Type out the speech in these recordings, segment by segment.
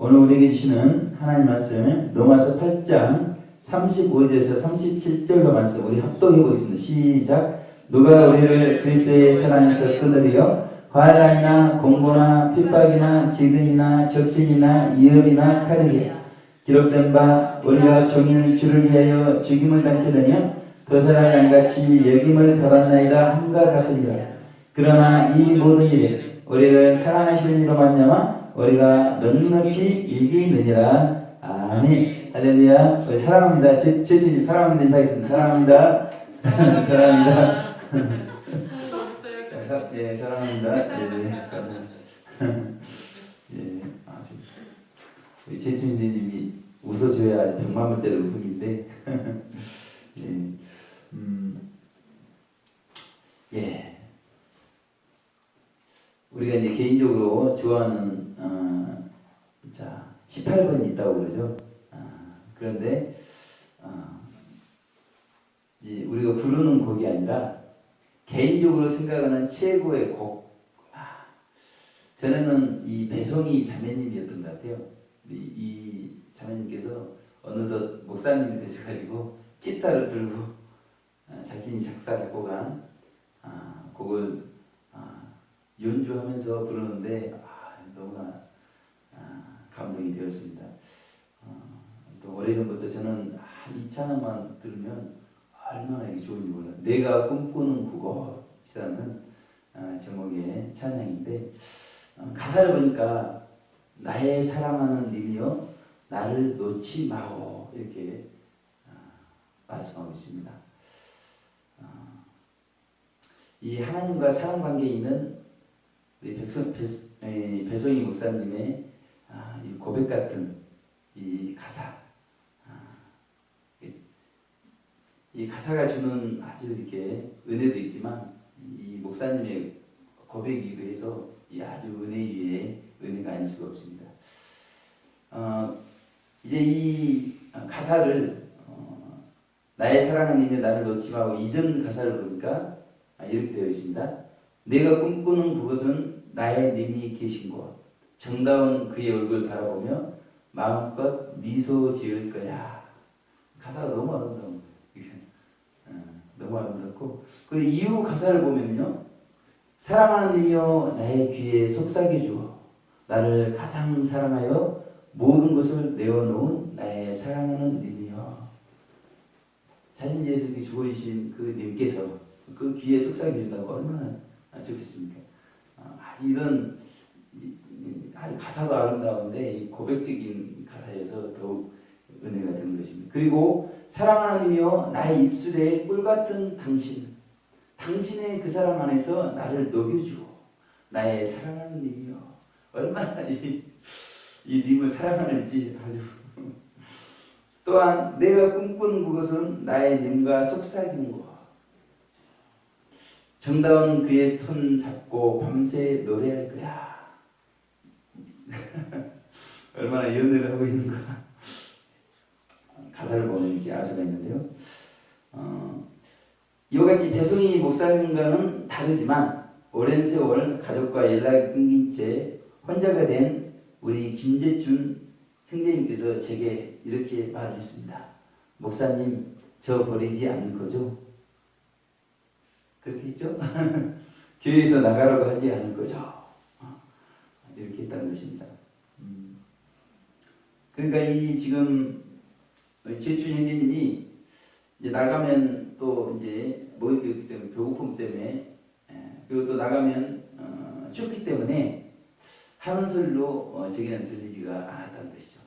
오늘 우리에게 주시는 하나님 말씀 로마서 8장 35절에서 37절로 말씀 우리 합독해 보겠습니다. 시작. 누가 우리를 그리스도의 사랑에서 끊으리요? 환난이나 공고나 핍박이나 기근이나 적신이나 위협이나 칼이리요. 기록된 바 우리가 종일 주를 위하여 죽임을 당게 되면 도살한 양같이 여김을 받았나이다 함과 같으니라. 그러나 이 모든 일에 우리를 사랑하시는 이로 말미암아 우리가 넉넉히 이기느니라. 아멘. 할렐루야. 우리 사랑합니다. 제친님 사랑합니다. 인사하겠습니다. 사랑합니다. 사랑합니다. 예, 사랑합니다. 예, 아주 우리 제친님이 웃어줘야 100만 원짜리 웃음인데. 예, 예. 우리가 이제 개인적으로 좋아하는 자 18번이 있다고 그러죠. 그런데 이제 우리가 부르는 곡이 아니라 개인적으로 생각하는 최고의 곡. 전에는 이 배송이 자매님이었던 것 같아요. 이 자매님께서 어느덧 목사님이 되셔가지고 기타를 들고 자신이 작사 작곡한 곡을 연주하면서 부르는데 너무나 감동이 되었습니다. 또 오래전부터 저는 이 찬양만 들으면 얼마나 이게 좋은지 몰라요. 내가 꿈꾸는 그곳이라는 제목의 찬양인데 가사를 보니까 나의 사랑하는 님이여 나를 놓지 마오 이렇게 말씀하고 있습니다. 이 하나님과 사랑 관계에 있는 우리 배송이 목사님의 이 고백 같은 이 가사, 이 가사가 주는 아주 이렇게 은혜도 있지만 이 목사님의 고백이기도 해서 이 아주 은혜 위에 은혜가 아닐 수가 없습니다. 이제 이 가사를 나의 사랑하는 님이 나를 놓지 마고 이전 가사를 보니까 이렇게 되어 있습니다. 내가 꿈꾸는 그것은 나의 님이 계신 곳. 정다운 그의 얼굴 바라보며 마음껏 미소 지을 거야. 가사가 너무 아름다운 거예요. 너무 아름답고 그 이후 가사를 보면요. 사랑하는 님이여 나의 귀에 속삭여 주어 나를 가장 사랑하여 모든 것을 내어놓은 나의 사랑하는 님이여. 자신 예수께 죽어주신 그 님께서 그 귀에 속삭여 준다고 얼마나 좋겠습니까? 이런 가사도 아름다운데 이 고백적인 가사에서 더욱 은혜가 되는 것입니다. 그리고 사랑하는 님이여 나의 입술에 꿀같은 당신의 그 사랑 안에서 나를 녹여주어 나의 사랑하는 님이여. 얼마나 이 님을 사랑하는지 아주 또한 내가 꿈꾸는 그것은 나의 님과 속삭이는 것. 정다운 그의 손 잡고 밤새 노래할 거야. 얼마나 연애를 하고 있는가. 가사를 보면 이렇게 알 수가 있는데요. 이와 같이 배송이 목사님과는 다르지만 오랜 세월 가족과 연락이 끊긴 채 혼자가 된 우리 김재준 형제님께서 제게 이렇게 말을 했습니다. 목사님, 저 버리지 않을 거죠? 그렇게 했죠? 교회에서 나가라고 하지 않을 거죠? 이렇게 했다는 것입니다. 그러니까 이 지금 재춘 형제님이 이제 나가면 또 이제 먹을 게 없기 때문에 배고픔 때문에 그리고 또 나가면 춥기 때문에 하는 소리로 제게는 들리지가 않았다는 것이죠.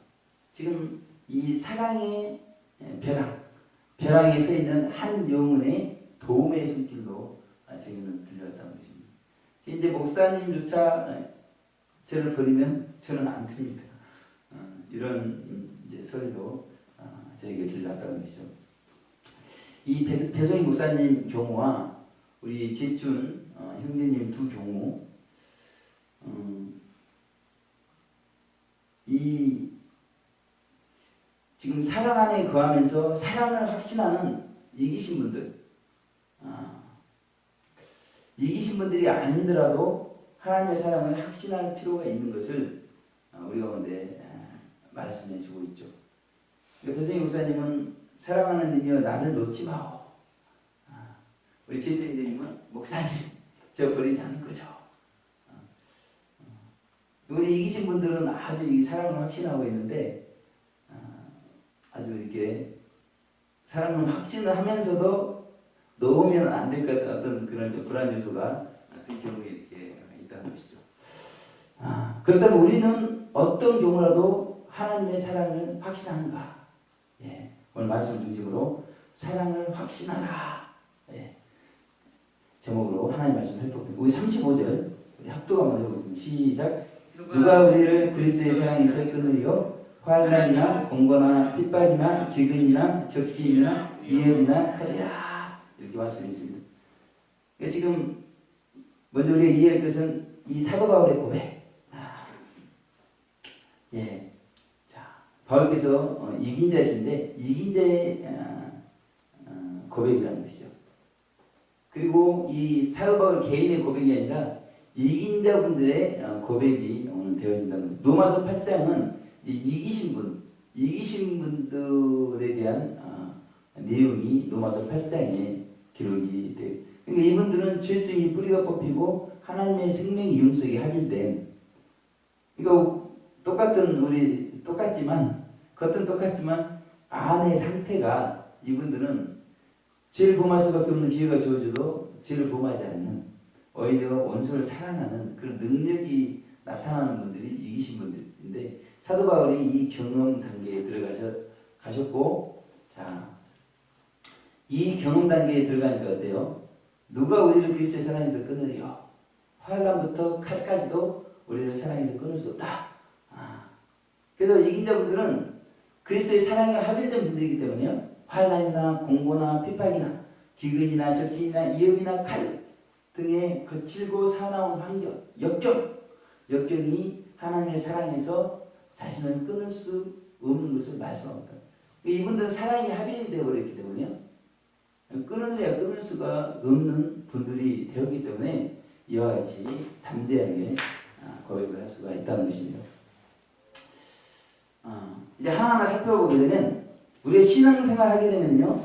지금 이 사랑의 벼랑에 서 있는 한 영혼의 도움의 손길로 제게는 들려왔다는 것입니다. 이제 목사님조차 저를 버리면 저는 안 됩니다. 이런 이제 소리로 저에게 들려왔다는 것이죠. 이 배송이 목사님 경우와 우리 재춘 형제님 두 경우 이 지금 사랑 안에 거하면서 사랑을 확신하는 이기신 분들이 아니더라도 하나님의 사랑을 확신할 필요가 있는 것을 우리 가운데 말씀해 주고 있죠. 배성희 목사님은 사랑하는 이며 나를 놓지 마오. 우리 제주인님은 목사님 저 버리지 않을 거죠. 우리 이기신 분들은 아주 이 사랑을 확신하고 있는데 아주 이렇게 사랑을 확신을 하면서도 놓으면 안 될 것 같은 어떤 그런 좀 불안 요소가 그 경우에 이렇게 있다는 것이죠. 그렇다면 우리는 어떤 경우라도 하나님의 사랑을 확신하는가? 예, 오늘 말씀 중심으로 사랑을 확신하라. 예, 제목으로 하나님 말씀 살펴보겠습니다. 우리 35절 우리 합독 한번 해보겠습니다. 시작. 누가 우리를 그리스도의 사랑에서 끊으리요? 환난이나 공고나 핍박이나 기근이나 적시이나 위협이나 칼이라. 이렇게 말씀이 있습니다. 그러니까 지금 먼저 우리가 이해할 것은 이 사도 바울의 고백. 예, 자 바울께서 이긴 자신데 이긴 자의 고백이라는 것이죠. 그리고 이 사도 바울 개인의 고백이 아니라 이긴 자분들의 고백이 오늘 되어진다는 거예요. 로마서 8장은 이기신 분들에 대한 내용이 로마서 8장에 기록이 돼요. 그러니까 이분들은 죄성이 뿌리가 뽑히고 하나님의 생명 이용 속에 합일된. 그러니까 겉은 똑같지만 안의 상태가 이분들은 죄를 범할 수밖에 없는 기회가 주어져도 죄를 범하지 않는 오히려 원수를 사랑하는 그런 능력이 나타나는 분들이 이기신 분들인데 사도 바울이 이 경험 단계에 가셨고 자, 이 경험 단계에 들어가니까 어때요? 누가 우리를 그리스도의 사랑에서 끊으리요? 환난부터 칼까지도 우리를 사랑에서 끊을 수 없다. 그래서 이긴 자분들은 그리스도의 사랑에 합일된 분들이기 때문에요. 환난이나 공고나 핍박이나 기근이나 적신이나 위협이나 칼 등의 거칠고 사나운 환경, 역경이 하나님의 사랑에서 자신을 끊을 수 없는 것을 말씀합니다. 이분들은 사랑이 합일이 되어버렸기 때문에요. 끊을래야 끊을 수가 없는 분들이 되었기 때문에 이와 같이 담대하게 고백을 할 수가 있다는 것입니다. 이제 하나하나 살펴보게 되면 우리가 신앙생활 하게 되면요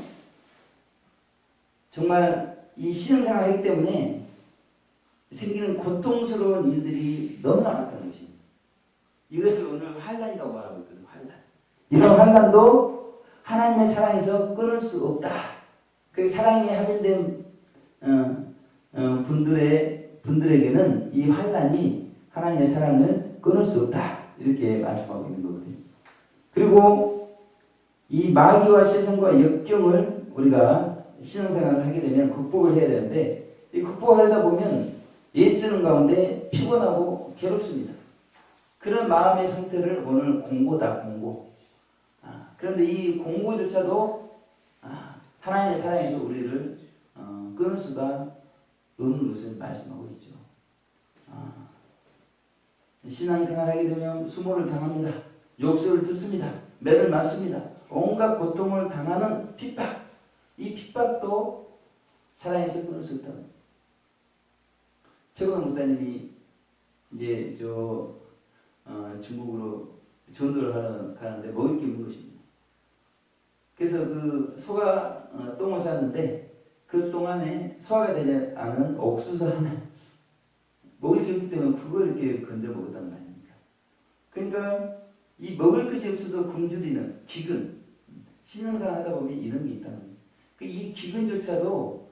정말 이 신앙생활 하기 때문에 생기는 고통스러운 일들이 너무나 많다는 것입니다. 이것을 오늘 환난이라고 말하고 있거든요. 환난. 이런 환난도 하나님의 사랑에서 끊을 수 없다. 그 사랑이 합일된 분들에게는 이 환난이 하나님의 사랑을 끊을 수 없다. 이렇게 말씀하고 있는 거거든요. 그리고 이 마귀와 세상과 역경을 우리가 신앙생활을 하게 되면 극복을 해야 되는데 이 극복하려다 보면 애쓰는 가운데 피곤하고 괴롭습니다. 그런 마음의 상태를 오늘 공고다. 그런데 이 공고조차도 하나님의 사랑에서 우리를 끊을 수가 없는 것을 말씀하고 있죠. 신앙생활하게 되면 수모를 당합니다. 욕설을 듣습니다. 매를 맞습니다. 온갖 고통을 당하는 핍박. 이 핍박도 사랑에서 끊을 수 없다. 최근호 목사님이 이제 중국으로 전도를 가는데 먹을 게 없는 것입니다. 그래서 그 소가 똥을 쌌는데 그 동안에 소화가 되지 않은 옥수수 하나 먹을 게 없기 때문에 그걸 이렇게 건져 먹었단 말입니다. 그러니까 이 먹을 것이 없어서 굶주리는 기근, 신앙생활 하다 보면 이런 게 있다는 거예요. 이 기근조차도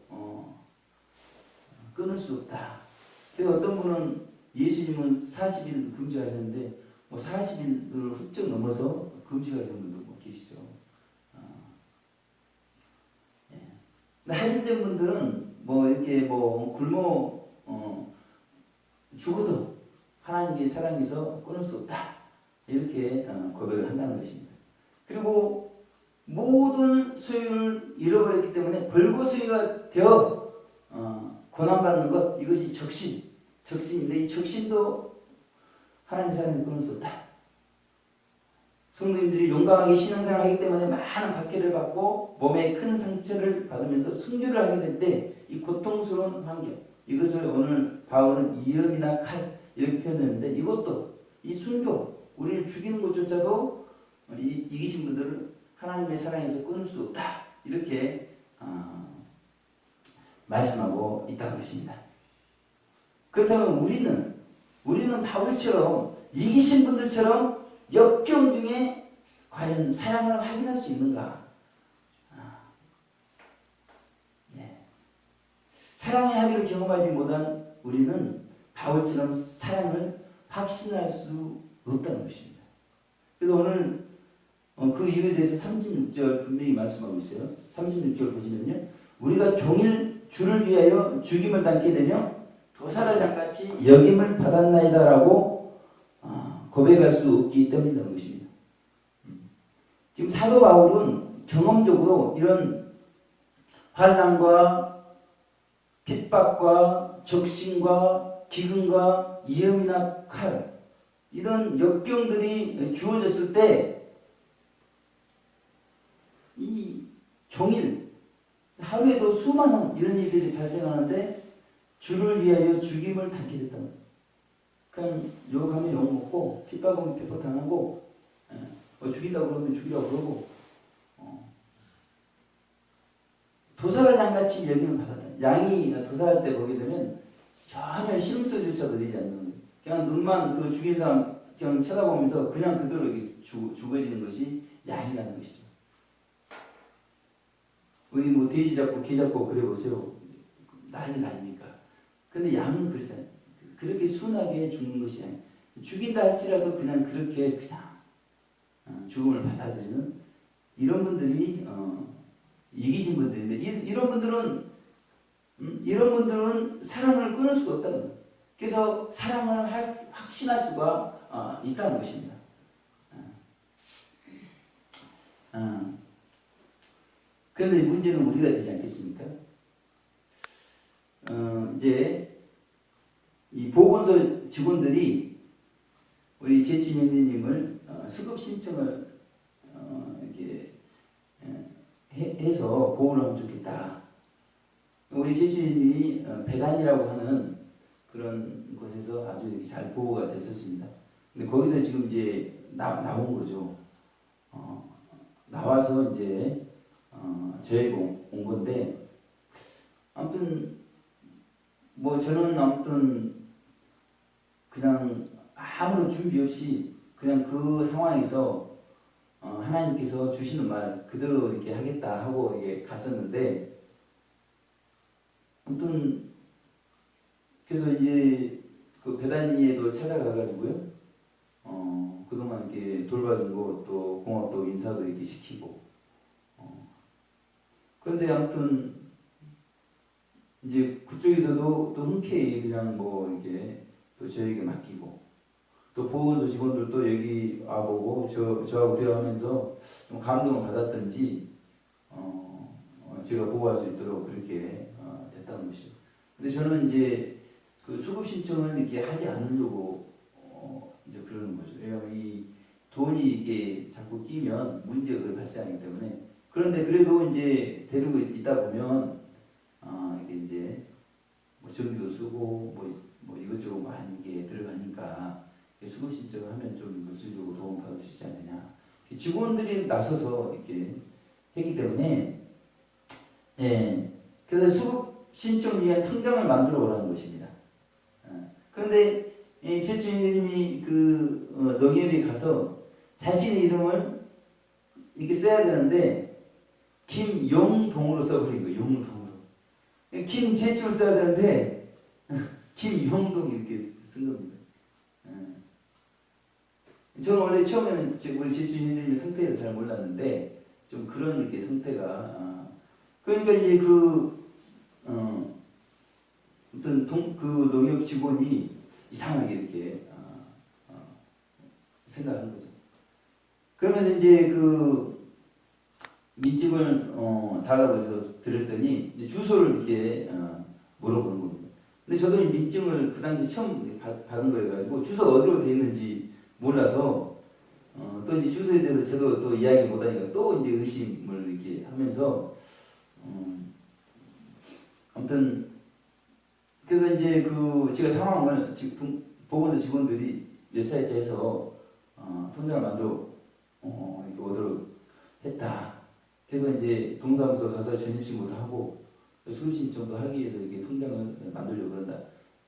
끊을 수 없다. 그래서 어떤 분은 예수님은 40일 금식하셨는데 40일을 훌쩍 넘어서 금식하신 분도 계시죠. 할인된 분들은 이렇게 굶어 죽어도 하나님의 사랑에서 끊을 수 없다. 이렇게 고백을 한다는 것입니다. 그리고 모든 소유를 잃어버렸기 때문에 벌거숭이가 되어 고난받는 것, 이것이 적신인데 이 적신도 하나님의 사랑에서 끊을 수 없다. 성도님들이 용감하게 신앙생활을 하기 때문에 많은 박해를 받고 몸에 큰 상처를 받으면서 순교를 하게 될 때 이 고통스러운 환경, 이것을 오늘 바울은 위협이나 칼 이렇게 표현했는데 이것도 이 순교, 우리를 죽이는 것조차도 이기신 분들은 하나님의 사랑에서 끊을 수 없다. 이렇게 말씀하고 있다는 것입니다. 그렇다면 우리는 바울처럼 이기신 분들처럼 역경 중에 과연 사랑을 확인할 수 있는가? 사랑의 합의를 경험하지 못한 우리는 바울처럼 사랑을 확신할 수 없다는 것입니다. 그래서 오늘 그 이유에 대해서 36절 분명히 말씀하고 있어요. 36절 보시면요. 우리가 종일 주를 위하여 죽임을 당게 되며 도살을 장같이 여김을 받았나이다라고 고백할 수 없기 때문이라는 것입니다. 지금 사도 바울은 경험적으로 이런 환난과 핍박과 적신과 기근과 위험이나 칼 이런 역경들이 주어졌을 때 이 종일 하루에도 수많은 이런 일들이 발생하는데 주를 위하여 죽임을 당게 됐다. 그냥 욕하면 욕 먹고 핍박하면 핍박 당하고 죽인다고 그러면 죽이라고 그러고 도살을 장같이 여김을 받았다. 양이 도살할 때 보게 되면 전혀 심술조차도 되지 않는 거예요. 그냥 눈만 그 죽인 사람 그냥 쳐다보면서 그냥 그대로 이렇게 죽어지는 것이 양이라는 것이죠. 우리 뭐 돼지 잡고 개 잡고 그래 보세요. 난리가 아닙니까? 근데 양은 그렇잖아요. 그렇게 순하게 죽는 것이 아니에요. 죽인다 할지라도 그냥 그렇게 그냥 죽음을 받아들이는 이런 분들이 이기신 분들인데 이런 분들은 사랑을 끊을 수가 없다는 거예요. 그래서 사랑을 확신할 수가 있다는 것입니다. 그런데 문제는 우리가 되지 않겠습니까? 이제 이 보건소 직원들이 우리 제주민님을 수급 신청을 이렇게 해서 보호를 하면 좋겠다. 우리 제주민님이 배단이라고 하는 그런 곳에서 아주 잘 보호가 됐었습니다. 근데 거기서 지금 이제 나온 거죠. 나와서 이제 저에게 온 건데 아무튼 뭐 저는 아무튼 그냥 아무런 준비 없이 그냥 그 상황에서 하나님께서 주시는 말 그대로 이렇게 하겠다 하고 이게 갔었는데 아무튼 그래서 이제 그 배단위에도 찾아가가지고요 그동안 이렇게 돌봐준 거 또 공업도 인사도 이렇게 시키고 그런데 아무튼 이제 그쪽에서도 또 흔쾌히 그냥 뭐 이렇게 또 저에게 맡기고 또 보건소 직원들도 여기 와보고 저하고 대화하면서 좀 감동을 받았던지 제가 보호할 수 있도록 그렇게 됐다는 것이죠. 근데 저는 이제 그 수급 신청을 이렇게 하지 않으려고 이제 그러는 거죠. 왜냐하면 이 돈이 이게 자꾸 끼면 문제가 발생하기 때문에. 그런데 그래도 이제 데리고 있다 보면 이게 이제 뭐 전기도 쓰고 뭐 이것저것 많이 이게 들어가니까 수급 신청을 하면 좀 물질적으로 도움 받을 수 있지 않느냐. 직원들이 나서서 이렇게 했기 때문에 그래서 수급 신청 위한 통장을 만들어 오라는 것입니다. 그런데 제 주인님이 그 농협에 가서 자신의 이름을 이렇게 써야 되는데 김용동으로 써버린 거예요. 용동으로. 김재춘을 써야 되는데 김용동 이렇게 쓴 겁니다. 저는 원래 처음에는 우리 제주인님의 상태에서 잘 몰랐는데 좀 그런 이렇게 상태가 그러니까 이제 어떤 그 농협 직원이 이상하게 이렇게 생각하는 거죠. 그러면서 이제 그 민증을 달라고 드렸더니 이제 주소를 이렇게 물어보는 겁니다. 근데 저도 이 민증을 그 당시 처음 받은 거여가지고 주소가 어디로 돼 있는지 몰라서 또 이제 주소에 대해서 저도 또 이야기 못하니까 또 이제 의심을 이렇게 하면서 아무튼 그래서 이제 그 제가 상황을 지금 보건소 직원들이 여차여차해서 통장을 만들어 이렇게 오도록 했다. 그래서 이제 동사무소 가서 전입신고도 하고 수신청도 하기 위해서 이렇게 통장을 만들려고 그런다.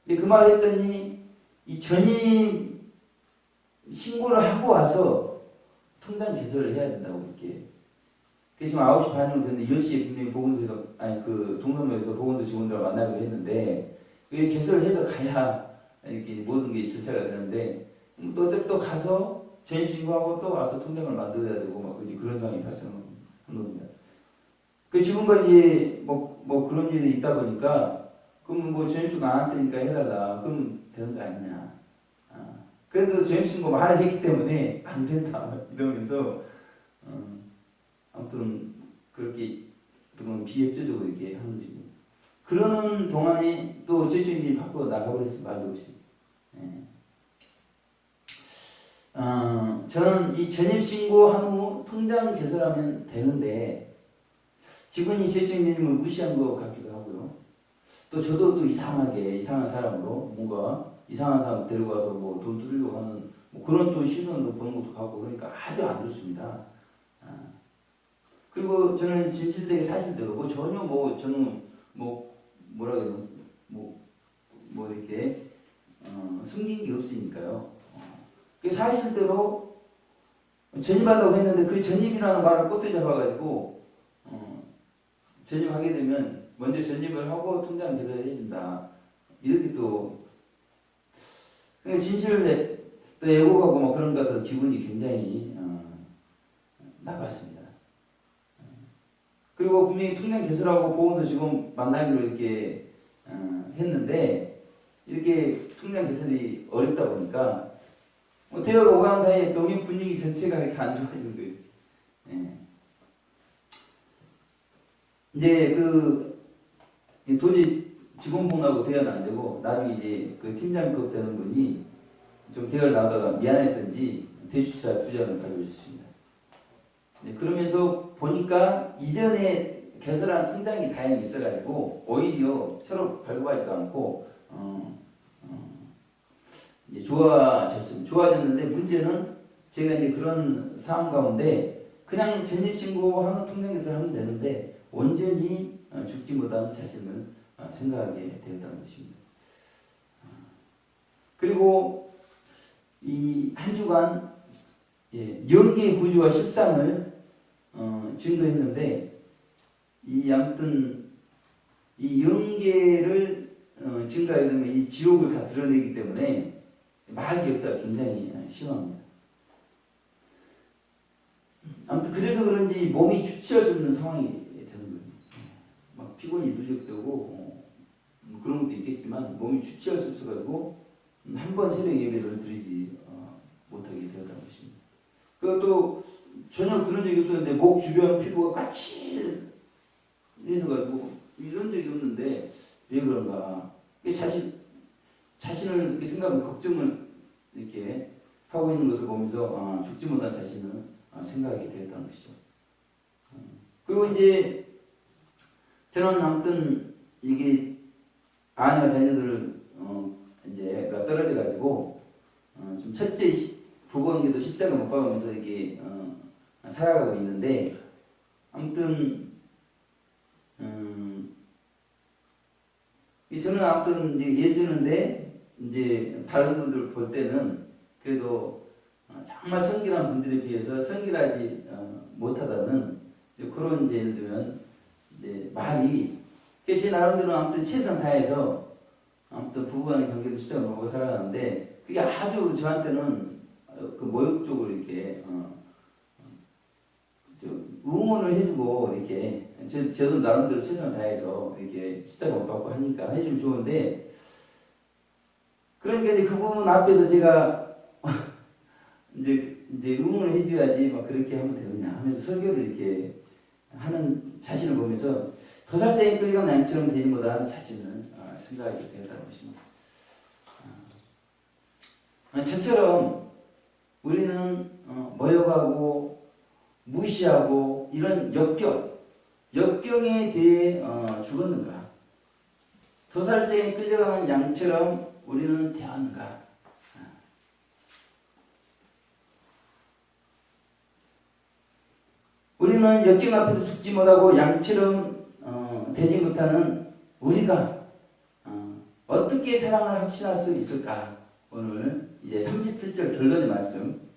근데 그 말을 했더니 이 전입 신고를 하고 와서 통장 개설을 해야 된다고 이렇게. 그래서 지금 9시 반이면 됐는데 10시에 분명히 보건소에서 아니 그 동사무소에서 보건소 직원들을 만나기로 했는데 그게 개설을 해서 가야 이렇게 모든 게 절차가 되는데 또 가서 전입신고하고 또 와서 통장을 만들어야 되고 막 그런 상황이 발생한 겁니다. 그 지금까지 뭐 그런 일이 있다 보니까 그럼 뭐 전입신고 안 했으니까 해달라 그럼 되는 거 아니냐. 그래도 전입신고 말을 했기 때문에 안 된다 이러면서 아무튼 그렇게 비협조적으로 이렇게 하는 거죠. 그러는 동안에 또 저주인이 밖으로 나가버렸어요. 말도 없이. 예. 저는 이 전입신고한 후 통장 개설하면 되는데 직원이 저주인님을 무시한 것 같기도 하고요. 또 저도 또 이상한 사람으로 뭔가 이상한 사람 데리고 와서 뭐 돈 뜯으려고 하는 뭐 그런 또 시선도 보는 것도 같고 그러니까 아주 안 좋습니다. 그리고 저는 진실되게 사실대로 전혀 저는 뭐라 그래야 되나 뭐 이렇게 숨긴 게 없으니까요. 그 사실대로 전입한다고 했는데 그 전입이라는 말을 꼬투리 잡아가지고 전입하게 되면 먼저 전입을 하고 통장 개설해 준다. 이렇게 또 진실을 또 애고가고 뭐 그런 것 같아서 기분이 굉장히 나빴습니다. 그리고 분명히 통장 개설하고 보건소 직원 만나기로 이렇게 했는데 이렇게 통장 개설이 어렵다 보니까 대화가 오가는 사이에 동의 분위기 전체가 이렇게 안 좋아지는 거예요. 예. 이제 도저히 직원분하고 대화는 안 되고 나중에 이제 그 팀장급 되는 분이 좀 대화를 나오다가 미안했던지 대주차 주장을 가져오셨습니다. 네, 그러면서 보니까 이전에 개설한 통장이 다행히 있어가지고 오히려 서로 발급하지도 않고 이제 좋아졌는데 문제는 제가 이제 그런 상황 가운데 그냥 전입신고하는 통장 개설하면 되는데 온전히 죽지 못한 자신을 생각하게 되었다는 것입니다. 그리고 이 한 주간 영계 구조와 실상을 증거했는데 아무튼 이 영계를 증거하게 되면 이 지옥을 다 드러내기 때문에 마귀 역사가 굉장히 심합니다. 아무튼 그래서 그런지 몸이 주체할 수 없는 상황이 되는 거예요. 막 피곤이 누적되고 그런 것도 있겠지만 몸이 주체할 수 없어가지고 한 번 새벽 예배를 드리지 못하게 되었다는 것입니다. 그것도 전혀 그런 적이 없었는데 목 주변 피부가 까칠해져가지고 이런 적이 없는데 왜 그런가? 자신을 이렇게 생각하고 걱정을 이렇게 하고 있는 것을 보면서 죽지 못한 자신을 생각하게 되었다는 것이죠. 그리고 이제 저는 아무튼 이게 아내와 자녀들을 이제가 떨어져 가지고 좀 첫째 부부관계도 십자가 못 박으면서 이게 살아가고 있는데 아무튼 저는 아무튼 이제 예쓰는데 이제 다른 분들 볼 때는 그래도 정말 성실한 분들에 비해서 성실하지 못하다는 그런 이제 예를 들면 이제 말이 제 나름대로 아무튼 최선 다해서 아무튼 부부간의 관계도 십자가 못 박고 살아가는데 그게 아주 저한테는 그 모욕적으로 이렇게 응원을 해주고 이렇게 저도 나름대로 최선을 다해서 이렇게 십자가 못 받고 하니까 해주면 좋은데 그러니까 이제 그 부분 앞에서 제가 이제 응원을 해줘야지 막 그렇게 하면 되느냐 하면서 설교를 이렇게 하는 자신을 보면서 도살장에 끌려간 양처럼 되는 것보다는 자신을 생각하게 되었다는 것입니다. 저처럼 우리는 모욕하고 무시하고 이런 역경에 대해 죽었는가? 도살장에 끌려가는 양처럼 우리는 되었는가? 우리는 역경 앞에도 죽지 못하고 양처럼 되지 못하는 우리가 어떻게 사랑을 확신할 수 있을까? 오늘 이제 37절 결론의 말씀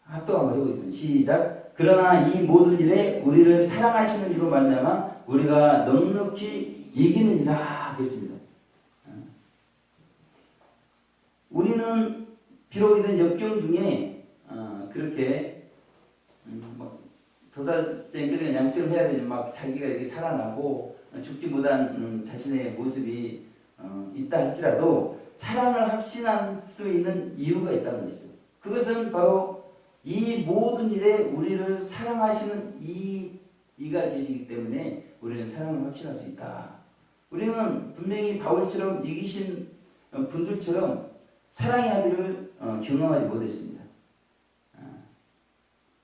합독 한번 해보겠습니다. 시작. 그러나 이 모든 일에 우리를 사랑하시는 이로 말미암아 우리가 넉넉히 이기느니라 하겠습니다. 우리는 비록 이런 역경 중에 그렇게 도달쟁이는 양처럼 해야 되지 막 자기가 이렇게 살아나고 죽지 못한 자신의 모습이 있다 할지라도 사랑을 확신할 수 있는 이유가 있다는 것이죠. 그것은 바로 이 모든 일에 우리를 사랑하시는 이가 계시기 때문에 우리는 사랑을 확신할 수 있다. 우리는 분명히 바울처럼 이기신 분들처럼 사랑의 합의를 경험하지 못했습니다.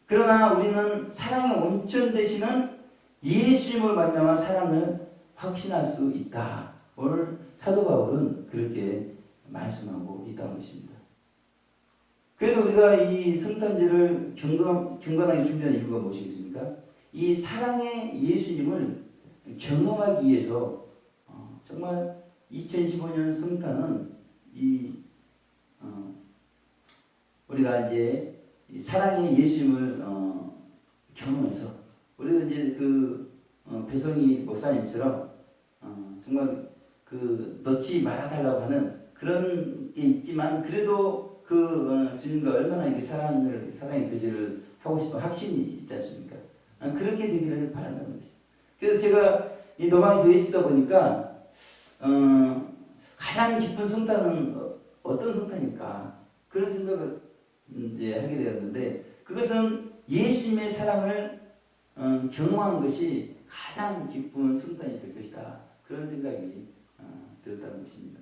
그러나 우리는 사랑의 온천 되시는 예수님을 만나면 사랑을 확신할 수 있다. 오늘 사도 바울은 그렇게 말씀하고 있다는 것입니다. 그래서 우리가 이 성탄절을 경건하게 준비하는 이유가 무엇이겠습니까? 이 사랑의 예수님을 경험하기 위해서 정말 2015년 성탄은 우리가 이제 사랑의 예수님을 경험해서 우리도 이제 배송이 목사님처럼 정말 놓지 말아달라고 하는 그런 게 있지만 그래도 주님과 얼마나 이렇게 사랑의 교제를 하고 싶은 확신이 있지 않습니까? 그렇게 되기를 바란다는 것이죠. 그래서 제가 이 노방에서 외치다 보니까 가장 기쁜 성탄은 어떤 성탄일까? 그런 생각을 이제 하게 되었는데 그것은 예수님의 사랑을 경험한 것이 가장 기쁜 성탄이 될 것이다. 그런 생각이 들었다는 것입니다.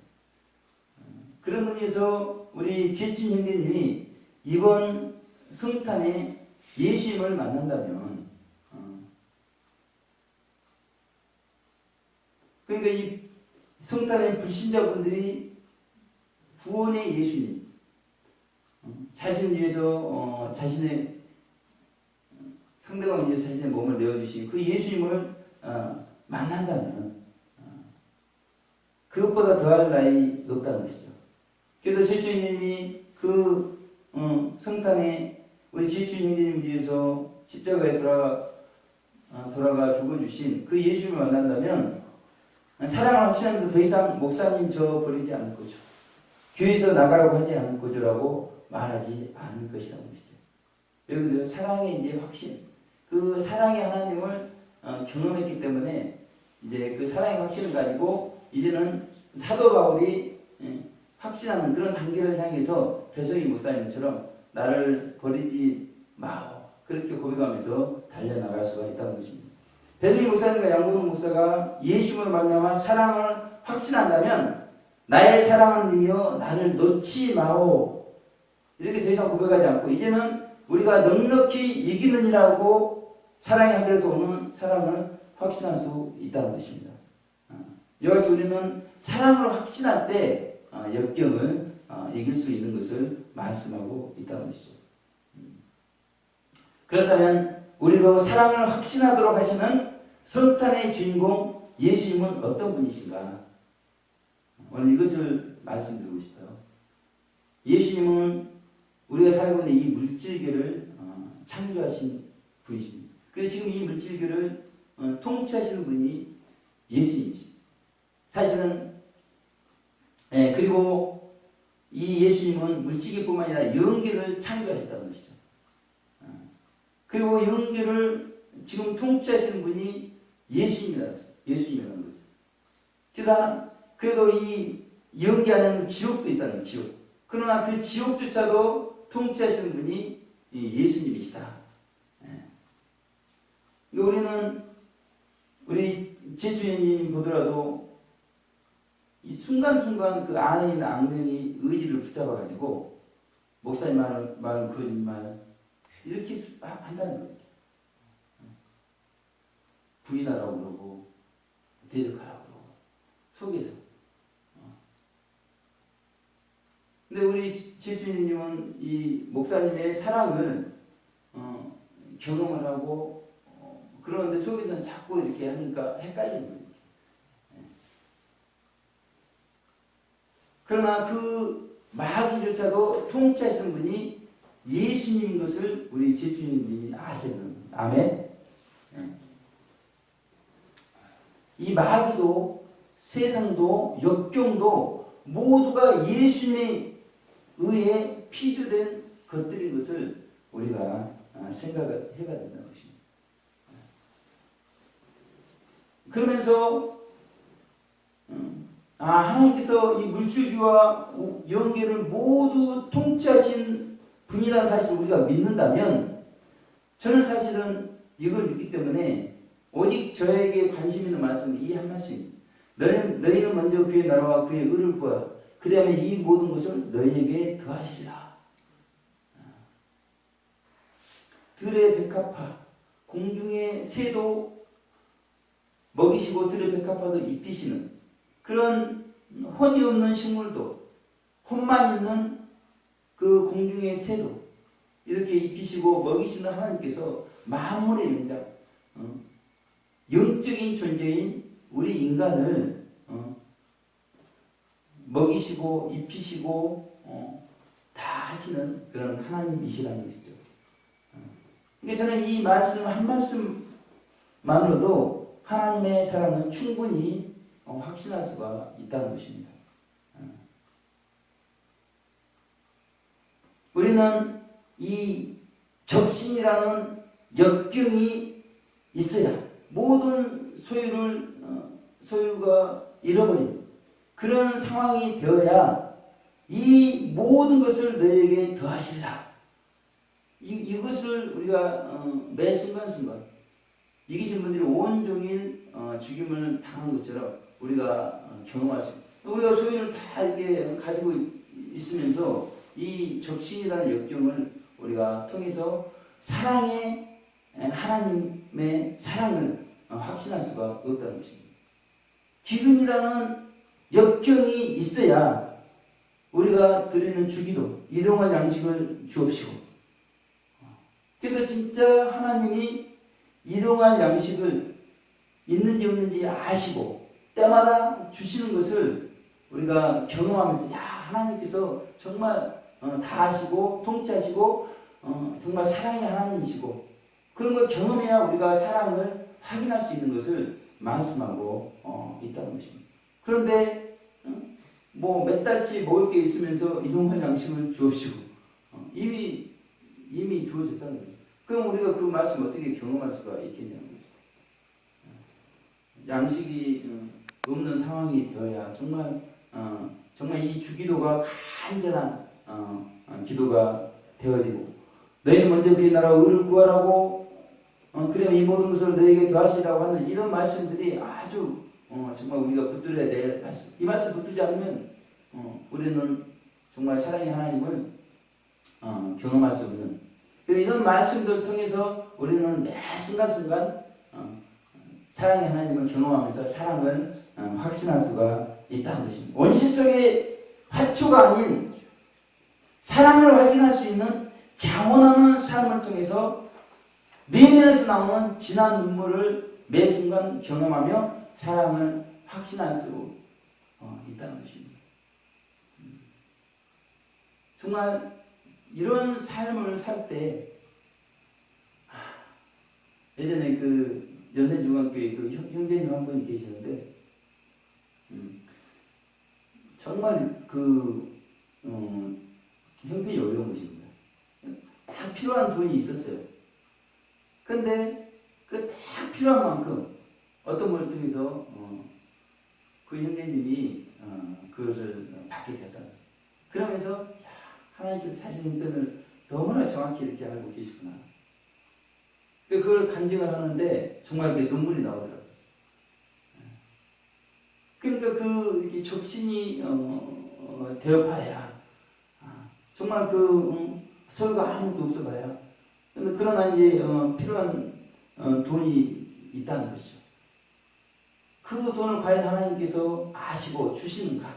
그런 의미에서 우리 재춘 형제님이 이번 성탄에 예수님을 만난다면 그러니까 이 성탄의 불신자분들이 구원의 예수님 자신을 위해서 자신의 상대방을 위해서 자신의 몸을 내어주신 그 예수님을 만난다면 그것보다 더할 나위 없다는 것이죠. 그래서 재춘 형제님이 성탄에 우리 재춘 형제님 위해서 십자가에 돌아가 죽어주신 그 예수님을 만난다면 사랑을 확신하면서 더 이상 목사님 저 버리지 않을 거죠. 교회에서 나가라고 하지 않을 거죠라고 말하지 않을 것이라는 것이죠. 여러분들 사랑의 이제 확신, 그 사랑의 하나님을 경험했기 때문에 이제 그 사랑의 확신을 가지고 이제는 사도 바울이 확신하는 그런 단계를 향해서 배송이 목사님처럼 나를 버리지 마오 그렇게 고백하면서 달려나갈 수가 있다는 것입니다. 배송이 목사님과 양보동 목사가 예수님을 만나면 사랑을 확신한다면 나의 사랑은 님이여 나를 놓지 마오 이렇게 더 이상 고백하지 않고 이제는 우리가 넉넉히 이기느니라고 사랑의 하늘에서 오는 사랑을 확신할 수 있다는 것입니다. 이와 같이 우리는 사랑을 확신할 때 역경을 이길 수 있는 것을 말씀하고 있다는 것이죠. 그렇다면 우리도 사랑을 확신하도록 하시는 성탄의 주인공 예수님은 어떤 분이신가? 오늘 이것을 말씀드리고 싶어요. 예수님은 우리가 살고 있는 이 물질계를 창조하신 분이십니다. 그래서 지금 이 물질계를 통치하시는 분이 예수님이십니다. 사실은 그리고 이 예수님은 물질계뿐만 아니라 영계를 창조하셨다는 것이죠. 그리고 영계를 지금 통치하시는 분이 예수님이라는 거죠. 그래서 그래도 이 영계 안에는 지옥도 있다는 거죠. 지옥. 그러나 그 지옥조차도 통치하시는 분이 예수님이시다. 우리는 우리 제주인님 보더라도 이 순간순간 그 안에 있는 악령이 의지를 붙잡아가지고 목사님 말은 거짓말 이렇게 한다는 거예요. 부인하라고 그러고 대적하라고 그러고 속에서. 근데 우리 제주인님은 이 목사님의 사랑을 경험을 하고 그러는데 속에서는 자꾸 이렇게 하니까 헷갈리는 거예요. 그러나 그 마귀조차도 통치하시는 분이 예수님인 것을 우리 제주님이 아셔야 됩니다. 아멘. 이 마귀도 세상도 역경도 모두가 예수님에 의해 피조된 것들인 것을 우리가 생각을 해봐야 된다는 것입니다. 그러면서 하나님께서 이 물질주와 영계를 모두 통치하신 분이라는 사실을 우리가 믿는다면 저는 사실은 이걸 믿기 때문에 오직 저에게 관심 있는 말씀은 이 한 말씀. 너희는 먼저 그의 나라와 그의 의를 구하라. 그 다음에 이 모든 것을 너희에게 더하시리라. 들의 백합화, 공중의 새도 먹이시고 들의 백합화도 입히시는 그런 혼이 없는 식물도 혼만 있는 그 공중의 새도 이렇게 입히시고 먹이시는 하나님께서 만물의 영장, 영적인 존재인 우리 인간을 먹이시고 입히시고 다 하시는 그런 하나님이시라는 것이죠. 그러니까 저는 이 말씀 한 말씀만으로도 하나님의 사랑은 충분히 확신할 수가 있다는 것입니다. 우리는 이 적신이라는 역경이 있어야 모든 소유가 잃어버린 그런 상황이 되어야 이 모든 것을 너희에게 더하시리라. 이것을 우리가 매 순간순간 이기신 분들이 온종일 죽임을 당한 것처럼 우리가 경험할 수 있습니다. 우리가 소유를 다 이렇게 가지고 있으면서 이 적신이라는 역경을 우리가 통해서 사랑의 하나님의 사랑을 확신할 수가 없다는 것입니다. 기근이라는 역경이 있어야 우리가 드리는 주기도 일용할 양식을 주옵시고, 그래서 진짜 하나님이 일용할 양식을 있는지 없는지 아시고 때마다 주시는 것을 우리가 경험하면서, 야, 하나님께서 정말 다 아시고 통치하시고 정말 사랑의 하나님이시고, 그런 걸 경험해야 우리가 사랑을 확인할 수 있는 것을 말씀하고 있다는 것입니다. 그런데 뭐 몇 달치 먹을 게 있으면서 일용할 양식을 주옵시고 이미 주어졌다는 거죠. 그럼 우리가 그 말씀 어떻게 경험할 수가 있겠냐는 거죠. 양식이 없는 상황이 되어야 정말 이 주기도가 간절한 기도가 되어지고, 너희는 먼저 그의 나라와 의를 구하라고 그러면 이 모든 것을 너희에게 더하시라고 하는 이런 말씀들이 아주 정말 우리가 붙들어야 될 말씀. 이 말씀 붙들지 않으면 우리는 정말 사랑의 하나님을 경험할 수 없는, 이런 말씀들을 통해서 우리는 매 순간순간 사랑의 하나님을 경험하면서 사랑을 확신할 수가 있다는 것입니다. 원시 속의 화초가 아닌 사랑을 확인할 수 있는 자원하는 삶을 통해서 내면에서 나오는 진한 눈물을 매 순간 경험하며 사랑을 확신할 수 있다는 것입니다. 정말 이런 삶을 살 때, 예전에 그 연세중학교에 그 형제님 한 분이 계시는데 정말 그 형편이 어려운 것입니다. 딱 필요한 돈이 있었어요. 근데 그 딱 필요한 만큼 어떤 걸 통해서 그 형제님이 그것을 받게 됐다는 거죠. 그러면서 하나님께서 자신 형편을 너무나 정확히 이렇게 알고 계시구나. 그걸 간증을 하는데 정말 이렇게 눈물이 나오더라고요. 그러니까 그 이렇게 적신이 되어봐야 정말 그 소유가 아무것도 없어봐야, 근데 그러나 이제 필요한 돈이 있다는 것이죠. 그 돈을 과연 하나님께서 아시고 주시는가?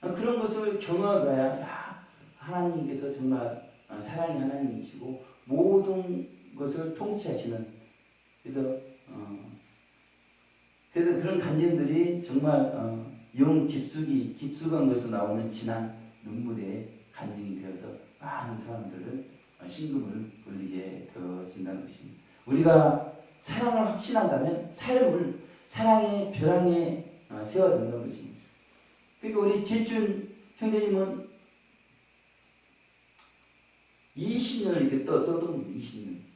그런 것을 경험해봐야, 야, 하나님께서 정말 사랑의 하나님이시고 모든 것을 통치하시는 그래서 그래서 그런 감정들이 정말 영 깊숙한 것에서 나오는 진한 눈물의 간증이 되어서 많은 사람들을 심금을 울리게 되어진다는 것입니다. 우리가 사랑을 확신한다면 삶을 사랑의 벼랑에 세워둔다는 것입니다. 그러니까 우리 재춘 형제님은 20년을 이렇게 떠도 20년.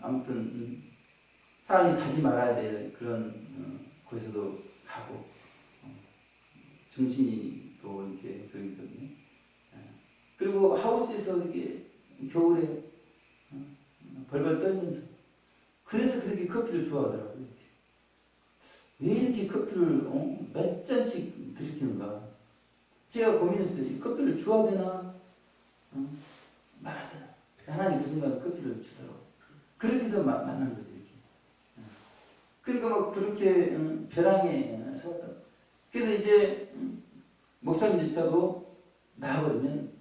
아무튼 사람이 가지 말아야 될 그런 곳에도 가고 정신이 또 이렇게 그러기 때문에 그리고 하우스에서 이렇게 겨울에 벌벌 떨면서 그래서 그렇게 커피를 좋아하더라고요. 왜 이렇게 커피를 몇 잔씩 들이키는가? 제가 고민했어요. 커피를 줘야 되나 말아야 되나? 하나님 그 순간에 커피를 주더라고요. 그렇게 해서 만난 거죠. 이렇게. 그러니까 막 그렇게 벼랑에 서었다. 그래서 이제 목사님조차도 나와버리면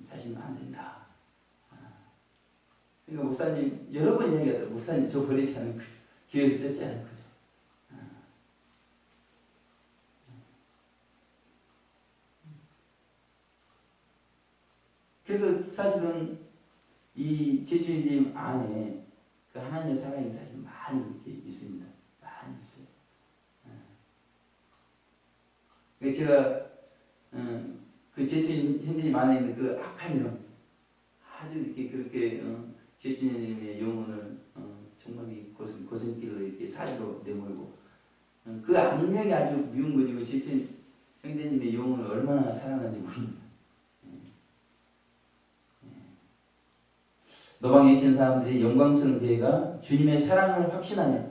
자신은 안 된다. 그러니까 목사님 여러 번 이야기하더라고요. 목사님 저 버리지 않은 거죠. 교회에서 쫓지 않은 거죠. 그래서 사실은 이 제주님 안에 그 하나님의 사랑이 사실 많이 이렇게 있습니다. 많이 있어요. 그러니까 제가 그 제주님 현재님 안에 있는 그 악한 영 아주 이렇게 그렇게 제주님의 영혼을 정말 이 고슴길로 이렇게 사지로 내몰고 그 악령이 아주 미운 거지. 제주 형제님의 영혼을 얼마나 사랑하는지 모릅니다. 노방에 계신 사람들이 영광스러운 교회가 주님의 사랑을 확신하며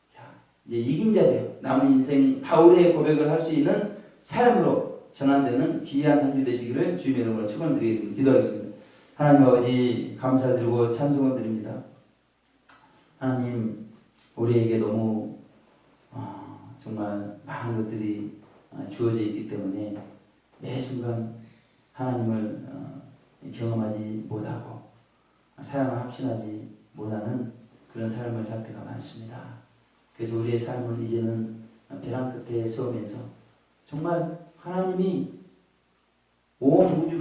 자 이제 이긴 자되어 남은 인생 바울의 고백을 할 수 있는 삶으로 전환되는 귀한 한 주 되시기를 주님의 이름으로 축원드리겠습니다. 기도하겠습니다. 하나님 아버지 감사드리고 찬송을 드립니다. 하나님 우리에게 너무 정말 많은 것들이 주어져 있기 때문에 매 순간 하나님을 경험하지 못하고 사랑을 확신하지 못하는 그런 삶을 살 때가 많습니다. 그래서 우리의 삶을 이제는 벼랑 끝에 세우면서 정말 하나님이 온 우주